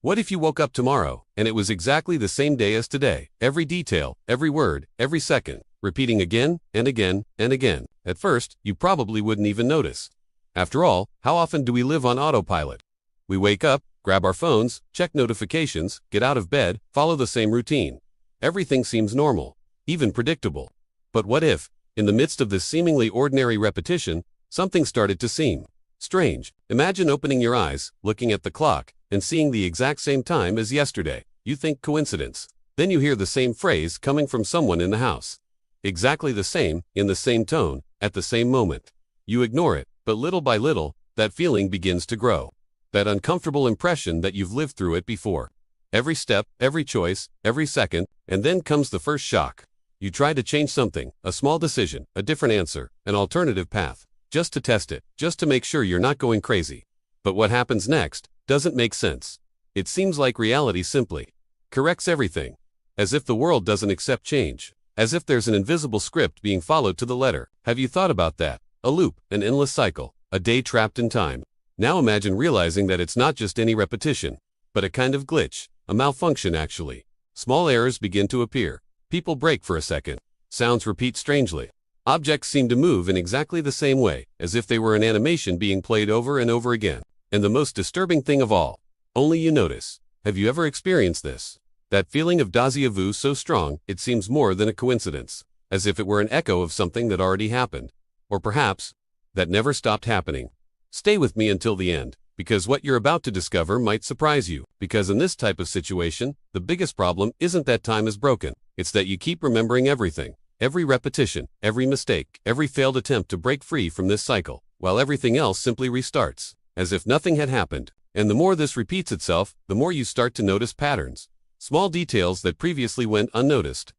What if you woke up tomorrow, and it was exactly the same day as today? Every detail, every word, every second, repeating again and again and again. At first, you probably wouldn't even notice. After all, how often do we live on autopilot? We wake up, grab our phones, check notifications, get out of bed, follow the same routine. Everything seems normal, even predictable. But what if, in the midst of this seemingly ordinary repetition, something started to seem strange? Imagine opening your eyes, looking at the clock, and seeing the exact same time as yesterday. You think coincidence. Then you hear the same phrase coming from someone in the house. Exactly the same, in the same tone, at the same moment. You ignore it, but little by little, that feeling begins to grow. That uncomfortable impression that you've lived through it before. Every step, every choice, every second, and then comes the first shock. You try to change something, a small decision, a different answer, an alternative path, just to test it, just to make sure you're not going crazy. But what happens next doesn't make sense. It seems like reality simply corrects everything. As if the world doesn't accept change. As if there's an invisible script being followed to the letter. Have you thought about that? A loop, an endless cycle, a day trapped in time. Now imagine realizing that it's not just any repetition, but a kind of glitch, a malfunction actually. Small errors begin to appear. People break for a second. Sounds repeat strangely. Objects seem to move in exactly the same way, as if they were an animation being played over and over again. And the most disturbing thing of all, only you notice. Have you ever experienced this? That feeling of déjà vu so strong, it seems more than a coincidence, as if it were an echo of something that already happened. Or perhaps, that never stopped happening. Stay with me until the end, because what you're about to discover might surprise you. Because in this type of situation, the biggest problem isn't that time is broken. It's that you keep remembering everything. Every repetition, every mistake, every failed attempt to break free from this cycle, while everything else simply restarts, as if nothing had happened. And the more this repeats itself, the more you start to notice patterns. Small details that previously went unnoticed.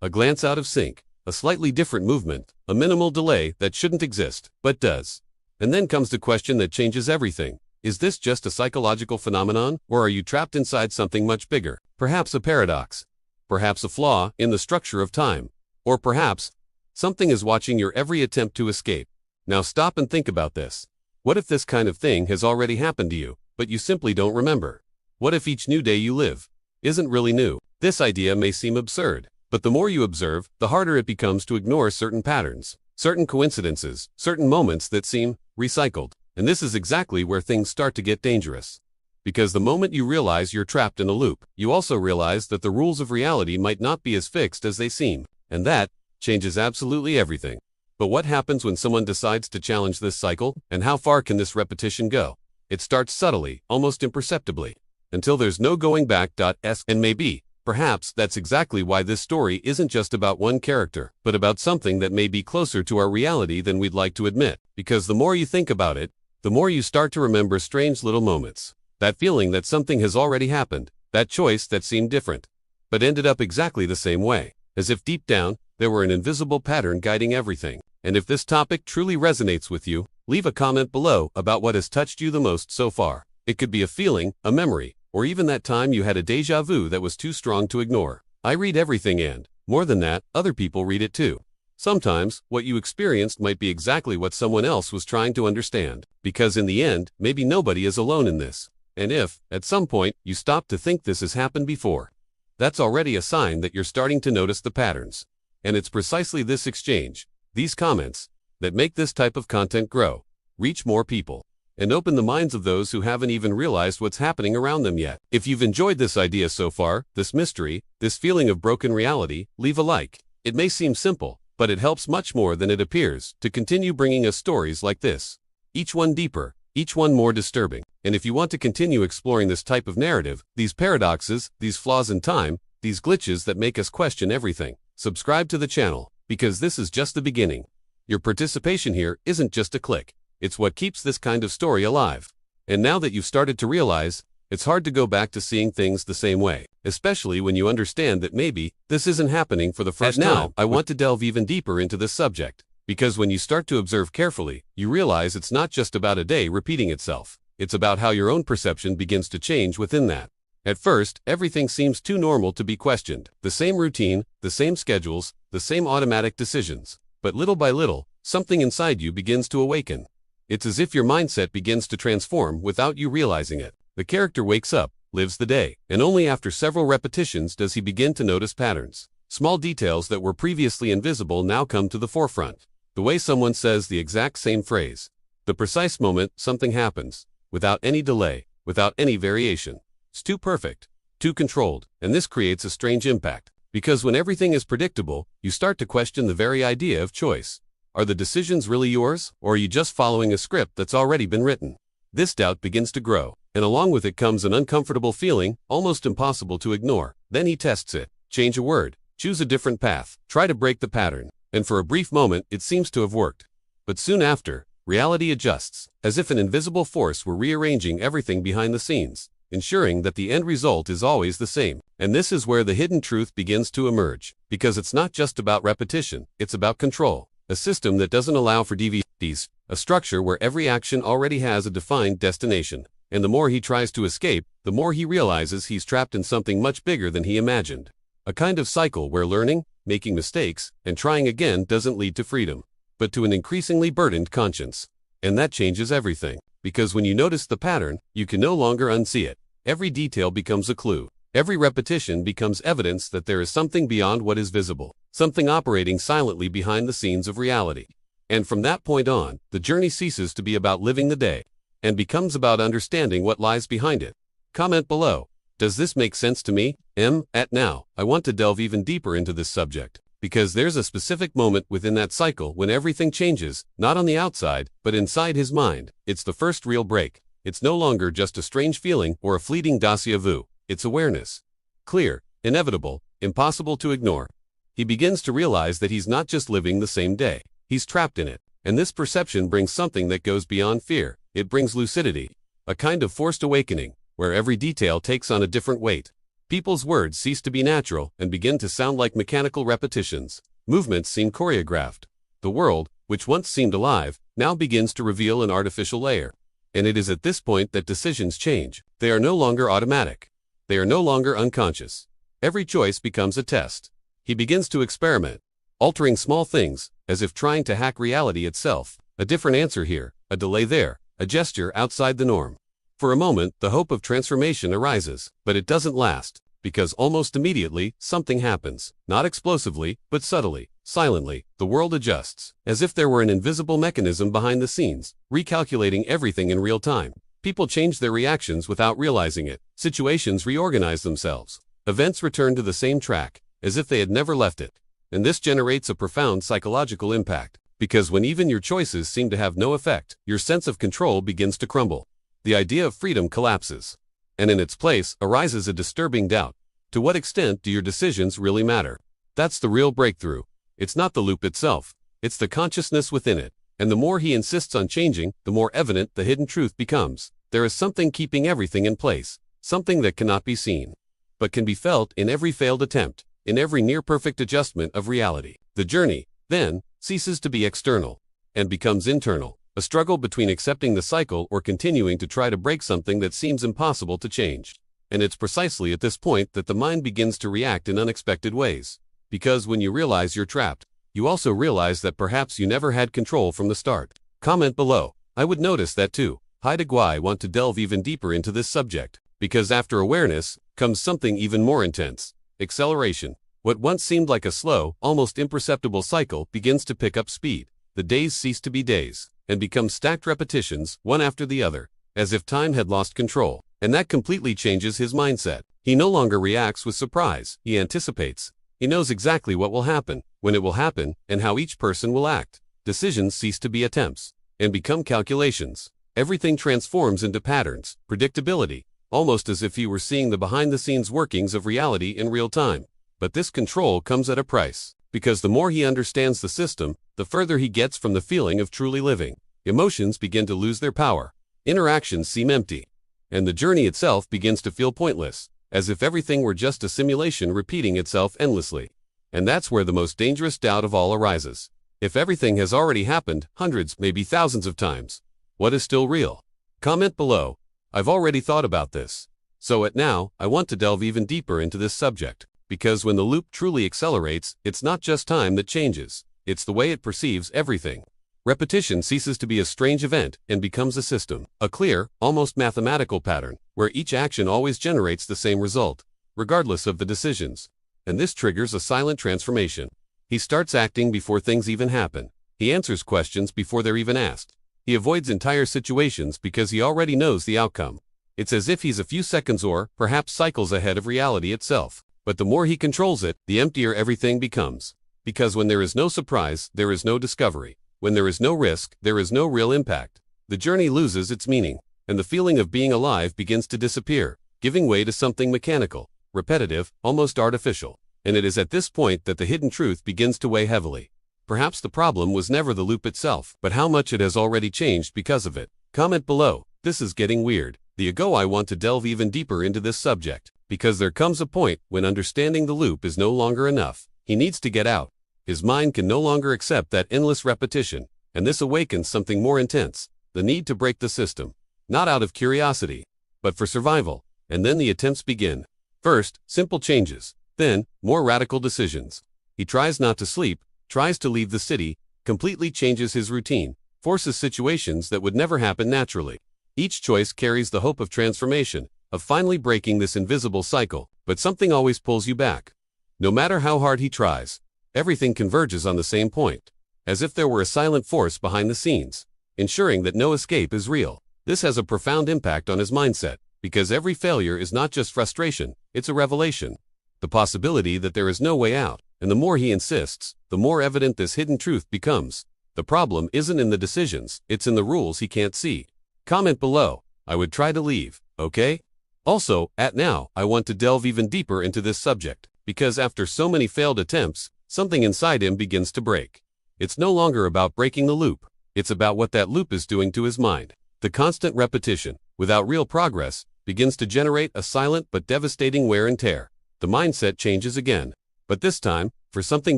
A glance out of sync, a slightly different movement, a minimal delay that shouldn't exist, but does. And then comes the question that changes everything. Is this just a psychological phenomenon, or are you trapped inside something much bigger? Perhaps a paradox. Perhaps a flaw in the structure of time. Or perhaps, something is watching your every attempt to escape. Now stop and think about this. What if this kind of thing has already happened to you, but you simply don't remember? What if each new day you live isn't really new? This idea may seem absurd, but the more you observe, the harder it becomes to ignore certain patterns, certain coincidences, certain moments that seem recycled. And this is exactly where things start to get dangerous. Because the moment you realize you're trapped in a loop, you also realize that the rules of reality might not be as fixed as they seem. And that changes absolutely everything. But what happens when someone decides to challenge this cycle, and how far can this repetition go? It starts subtly, almost imperceptibly, until there's no going back. And maybe, perhaps that's exactly why this story isn't just about one character, but about something that may be closer to our reality than we'd like to admit. Because the more you think about it, the more you start to remember strange little moments. That feeling that something has already happened, that choice that seemed different, but ended up exactly the same way. As if deep down, there were an invisible pattern guiding everything. And if this topic truly resonates with you, leave a comment below about what has touched you the most so far. It could be a feeling, a memory, or even that time you had a déjà vu that was too strong to ignore. I read everything and, more than that, other people read it too. Sometimes, what you experienced might be exactly what someone else was trying to understand. Because in the end, maybe nobody is alone in this. And if, at some point, you stop to think this has happened before, that's already a sign that you're starting to notice the patterns. And it's precisely this exchange, these comments, that make this type of content grow, reach more people, and open the minds of those who haven't even realized what's happening around them yet. If you've enjoyed this idea so far, this mystery, this feeling of broken reality, leave a like. It may seem simple, but it helps much more than it appears to continue bringing us stories like this. Each one deeper, each one more disturbing. And if you want to continue exploring this type of narrative, these paradoxes, these flaws in time, these glitches that make us question everything, subscribe to the channel, because this is just the beginning. Your participation here isn't just a click. It's what keeps this kind of story alive. And now that you've started to realize, it's hard to go back to seeing things the same way, especially when you understand that maybe this isn't happening for the first time. Now, I want to delve even deeper into this subject, because when you start to observe carefully, you realize it's not just about a day repeating itself. It's about how your own perception begins to change within that. At first, everything seems too normal to be questioned. The same routine, the same schedules, the same automatic decisions. But little by little, something inside you begins to awaken. It's as if your mindset begins to transform without you realizing it. The character wakes up, lives the day, and only after several repetitions does he begin to notice patterns. Small details that were previously invisible now come to the forefront. The way someone says the exact same phrase. The precise moment something happens, without any delay, without any variation. It's too perfect, too controlled, and this creates a strange impact. Because when everything is predictable, you start to question the very idea of choice. Are the decisions really yours, or are you just following a script that's already been written? This doubt begins to grow, and along with it comes an uncomfortable feeling, almost impossible to ignore. Then he tests it. Change a word, choose a different path, try to break the pattern, and for a brief moment it seems to have worked. But soon after, reality adjusts, as if an invisible force were rearranging everything behind the scenes, ensuring that the end result is always the same. And this is where the hidden truth begins to emerge, because it's not just about repetition, it's about control. A system that doesn't allow for deviations, a structure where every action already has a defined destination. And the more he tries to escape, the more he realizes he's trapped in something much bigger than he imagined. A kind of cycle where learning, making mistakes, and trying again doesn't lead to freedom, but to an increasingly burdened conscience. And that changes everything, because when you notice the pattern, you can no longer unsee it. Every detail becomes a clue. Every repetition becomes evidence that there is something beyond what is visible, something operating silently behind the scenes of reality. And from that point on, the journey ceases to be about living the day, and becomes about understanding what lies behind it. Comment below. Does this make sense to me? Now, I want to delve even deeper into this subject, because there's a specific moment within that cycle when everything changes, not on the outside, but inside his mind. It's the first real break. It's no longer just a strange feeling or a fleeting déjà vu. It's awareness. Clear, inevitable, impossible to ignore. He begins to realize that he's not just living the same day. He's trapped in it. And this perception brings something that goes beyond fear. It brings lucidity. A kind of forced awakening, where every detail takes on a different weight. People's words cease to be natural and begin to sound like mechanical repetitions. Movements seem choreographed. The world, which once seemed alive, now begins to reveal an artificial layer. And it is at this point that decisions change. They are no longer automatic. They are no longer unconscious. Every choice becomes a test. He begins to experiment, altering small things, as if trying to hack reality itself. A different answer here, a delay there, a gesture outside the norm. For a moment, the hope of transformation arises, but it doesn't last, because almost immediately, something happens. Not explosively, but subtly, silently. The world adjusts, as if there were an invisible mechanism behind the scenes, recalculating everything in real time. People change their reactions without realizing it. Situations reorganize themselves. Events return to the same track, as if they had never left it. And this generates a profound psychological impact, because when even your choices seem to have no effect, your sense of control begins to crumble. The idea of freedom collapses. And in its place arises a disturbing doubt. To what extent do your decisions really matter? That's the real breakthrough. It's not the loop itself. It's the consciousness within it. And the more he insists on changing, the more evident the hidden truth becomes. There is something keeping everything in place, something that cannot be seen, but can be felt in every failed attempt, in every near-perfect adjustment of reality. The journey, then, ceases to be external, and becomes internal, a struggle between accepting the cycle or continuing to try to break something that seems impossible to change. And it's precisely at this point that the mind begins to react in unexpected ways. Because when you realize you're trapped, you also realize that perhaps you never had control from the start. Comment below. I would notice that too. I want to delve even deeper into this subject, because after awareness comes something even more intense. Acceleration. What once seemed like a slow, almost imperceptible cycle begins to pick up speed. The days cease to be days, and become stacked repetitions, one after the other, as if time had lost control. And that completely changes his mindset. He no longer reacts with surprise, he anticipates. He knows exactly what will happen, when it will happen, and how each person will act. Decisions cease to be attempts, and become calculations. Everything transforms into patterns, predictability, almost as if he were seeing the behind-the-scenes workings of reality in real time. But this control comes at a price, because the more he understands the system, the further he gets from the feeling of truly living. Emotions begin to lose their power. Interactions seem empty. And the journey itself begins to feel pointless, as if everything were just a simulation repeating itself endlessly. And that's where the most dangerous doubt of all arises. If everything has already happened hundreds, maybe thousands of times, what is still real? Comment below. I've already thought about this. So now, I want to delve even deeper into this subject, because when the loop truly accelerates, it's not just time that changes, it's the way it perceives everything. Repetition ceases to be a strange event and becomes a system, a clear, almost mathematical pattern, where each action always generates the same result, regardless of the decisions. And this triggers a silent transformation. He starts acting before things even happen. He answers questions before they're even asked. He avoids entire situations because he already knows the outcome. It's as if he's a few seconds or, perhaps cycles ahead of reality itself. But the more he controls it, the emptier everything becomes. Because when there is no surprise, there is no discovery. When there is no risk, there is no real impact. The journey loses its meaning, and the feeling of being alive begins to disappear, giving way to something mechanical, repetitive, almost artificial. And it is at this point that the hidden truth begins to weigh heavily. Perhaps the problem was never the loop itself, but how much it has already changed because of it. Comment below. This is getting weird. I want to delve even deeper into this subject, because there comes a point when understanding the loop is no longer enough. He needs to get out. His mind can no longer accept that endless repetition, and this awakens something more intense, the need to break the system. Not out of curiosity, but for survival. And then the attempts begin. First, simple changes. Then, more radical decisions. He tries not to sleep, tries to leave the city, completely changes his routine, forces situations that would never happen naturally. Each choice carries the hope of transformation, of finally breaking this invisible cycle, but something always pulls you back. No matter how hard he tries, everything converges on the same point, as if there were a silent force behind the scenes, ensuring that no escape is real. This has a profound impact on his mindset, because every failure is not just frustration, it's a revelation. The possibility that there is no way out, and the more he insists, the more evident this hidden truth becomes. The problem isn't in the decisions, it's in the rules he can't see. Comment below. I would try to leave, okay? Also, now, I want to delve even deeper into this subject, because after so many failed attempts, something inside him begins to break. It's no longer about breaking the loop. It's about what that loop is doing to his mind. The constant repetition, without real progress, begins to generate a silent but devastating wear and tear. The mindset changes again, but this time, for something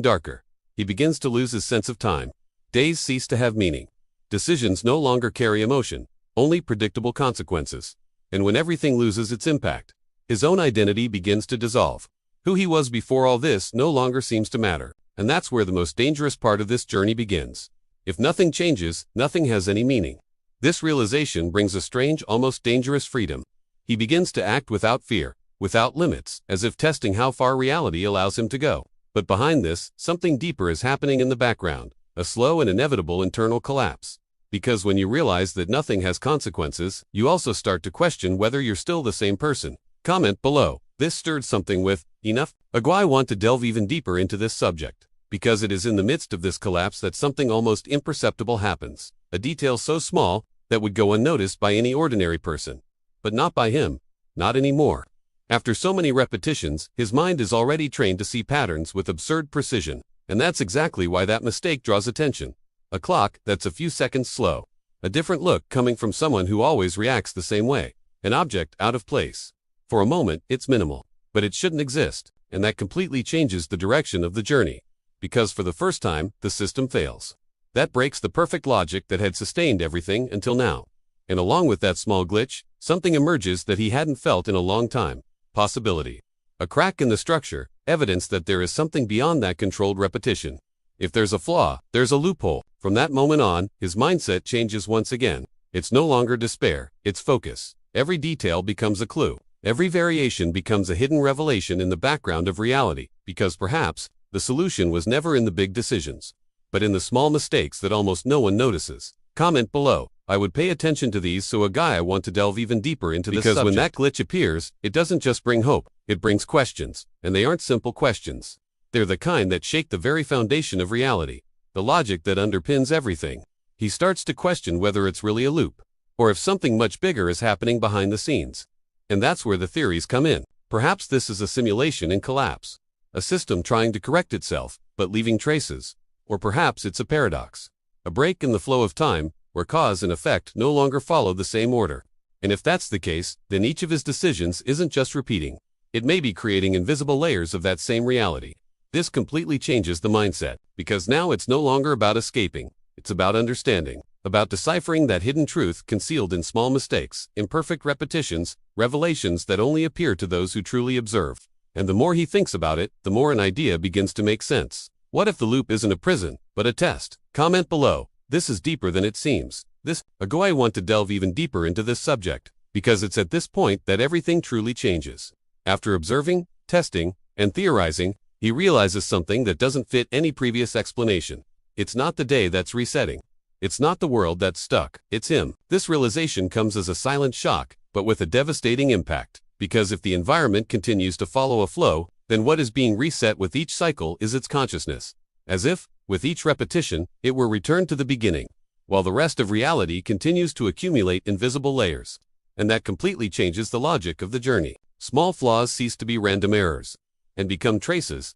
darker. He begins to lose his sense of time. Days cease to have meaning. Decisions no longer carry emotion, only predictable consequences. And when everything loses its impact, his own identity begins to dissolve. Who he was before all this no longer seems to matter, and that's where the most dangerous part of this journey begins. If nothing changes, nothing has any meaning. This realization brings a strange, almost dangerous freedom. He begins to act without fear, without limits, as if testing how far reality allows him to go. But behind this, something deeper is happening in the background, a slow and inevitable internal collapse. Because when you realize that nothing has consequences, you also start to question whether you're still the same person. Comment below. This stirred something with, enough? I want to delve even deeper into this subject, because it is in the midst of this collapse that something almost imperceptible happens. A detail so small that would go unnoticed by any ordinary person. But not by him. Not anymore. After so many repetitions, his mind is already trained to see patterns with absurd precision, and that's exactly why that mistake draws attention. A clock that's a few seconds slow. A different look coming from someone who always reacts the same way. An object out of place. For a moment, it's minimal, but it shouldn't exist, and that completely changes the direction of the journey. Because for the first time, the system fails. That breaks the perfect logic that had sustained everything until now. And along with that small glitch, something emerges that he hadn't felt in a long time. Possibility. A crack in the structure, evidence that there is something beyond that controlled repetition. If there's a flaw, there's a loophole. From that moment on, his mindset changes once again. It's no longer despair, it's focus. Every detail becomes a clue. Every variation becomes a hidden revelation in the background of reality, because perhaps, the solution was never in the big decisions, but in the small mistakes that almost no one notices. Comment below. I would pay attention to these I want to delve even deeper into this subject. Because when that glitch appears, it doesn't just bring hope, it brings questions, and they aren't simple questions. They're the kind that shake the very foundation of reality, the logic that underpins everything. He starts to question whether it's really a loop, or if something much bigger is happening behind the scenes. And that's where the theories come in. Perhaps this is a simulation in collapse, a system trying to correct itself, but leaving traces. Or perhaps it's a paradox, a break in the flow of time, where cause and effect no longer follow the same order. And if that's the case, then each of his decisions isn't just repeating. It may be creating invisible layers of that same reality. This completely changes the mindset, because now it's no longer about escaping. It's about understanding, about deciphering that hidden truth concealed in small mistakes, imperfect repetitions, revelations that only appear to those who truly observe. And the more he thinks about it, the more an idea begins to make sense. What if the loop isn't a prison, but a test? Comment below. This is deeper than it seems. I want to delve even deeper into this subject, because it's at this point that everything truly changes. After observing, testing, and theorizing, he realizes something that doesn't fit any previous explanation. It's not the day that's resetting. It's not the world that's stuck. It's him. This realization comes as a silent shock, but with a devastating impact. Because if the environment continues to follow a flow, then what is being reset with each cycle is its consciousness. As if, with each repetition, it were returned to the beginning, while the rest of reality continues to accumulate invisible layers. And that completely changes the logic of the journey. Small flaws cease to be random errors, and become traces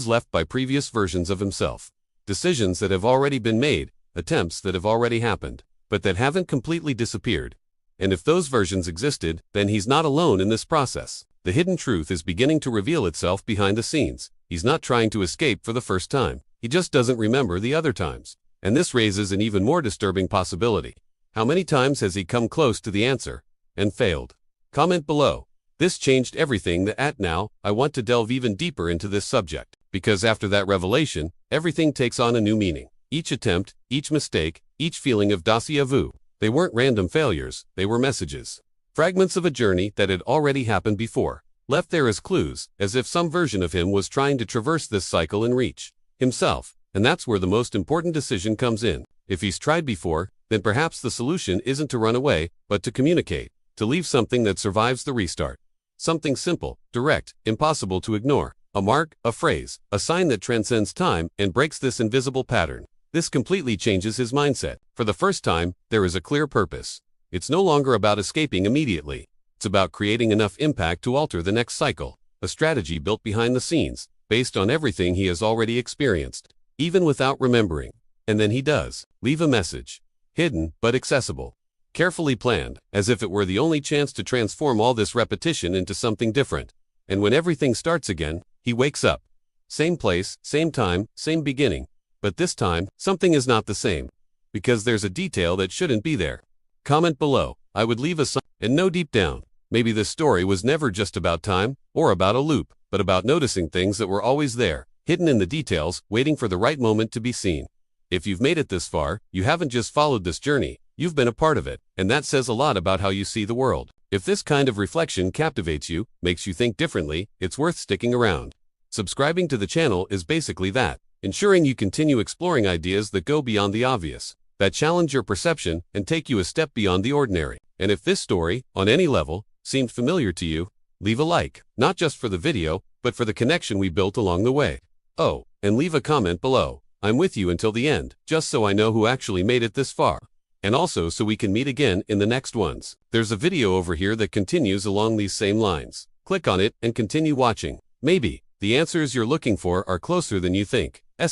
left by previous versions of himself. Decisions that have already been made, attempts that have already happened, but that haven't completely disappeared. And if those versions existed, then he's not alone in this process. The hidden truth is beginning to reveal itself behind the scenes. He's not trying to escape for the first time. He just doesn't remember the other times. And this raises an even more disturbing possibility. How many times has he come close to the answer and failed? Comment below. This changed everything. Now, I want to delve even deeper into this subject, because after that revelation, everything takes on a new meaning. Each attempt, each mistake, each feeling of déjà vu. They weren't random failures, they were messages. Fragments of a journey that had already happened before, left there as clues, as if some version of him was trying to traverse this cycle and reach himself. And that's where the most important decision comes in. If he's tried before, then perhaps the solution isn't to run away, but to communicate, to leave something that survives the restart. Something simple, direct, impossible to ignore. A mark, a phrase, a sign that transcends time and breaks this invisible pattern. This completely changes his mindset. For the first time, there is a clear purpose. It's no longer about escaping immediately. It's about creating enough impact to alter the next cycle. A strategy built behind the scenes, based on everything he has already experienced, even without remembering. And then he does leave a message. Hidden, but accessible. Carefully planned, as if it were the only chance to transform all this repetition into something different. And when everything starts again, he wakes up. Same place, same time, same beginning. But this time, something is not the same. Because there's a detail that shouldn't be there. Comment below. I would leave a sign and know deep down. Maybe this story was never just about time, or about a loop, but about noticing things that were always there, hidden in the details, waiting for the right moment to be seen. If you've made it this far, you haven't just followed this journey, you've been a part of it, and that says a lot about how you see the world. If this kind of reflection captivates you, makes you think differently, it's worth sticking around. Subscribing to the channel is basically that. Ensuring you continue exploring ideas that go beyond the obvious, that challenge your perception and take you a step beyond the ordinary. And if this story, on any level, seemed familiar to you, leave a like, not just for the video, but for the connection we built along the way. Oh, and leave a comment below. I'm with you until the end, just so I know who actually made it this far. And also so we can meet again in the next ones. There's a video over here that continues along these same lines. Click on it and continue watching. Maybe the answers you're looking for are closer than you think.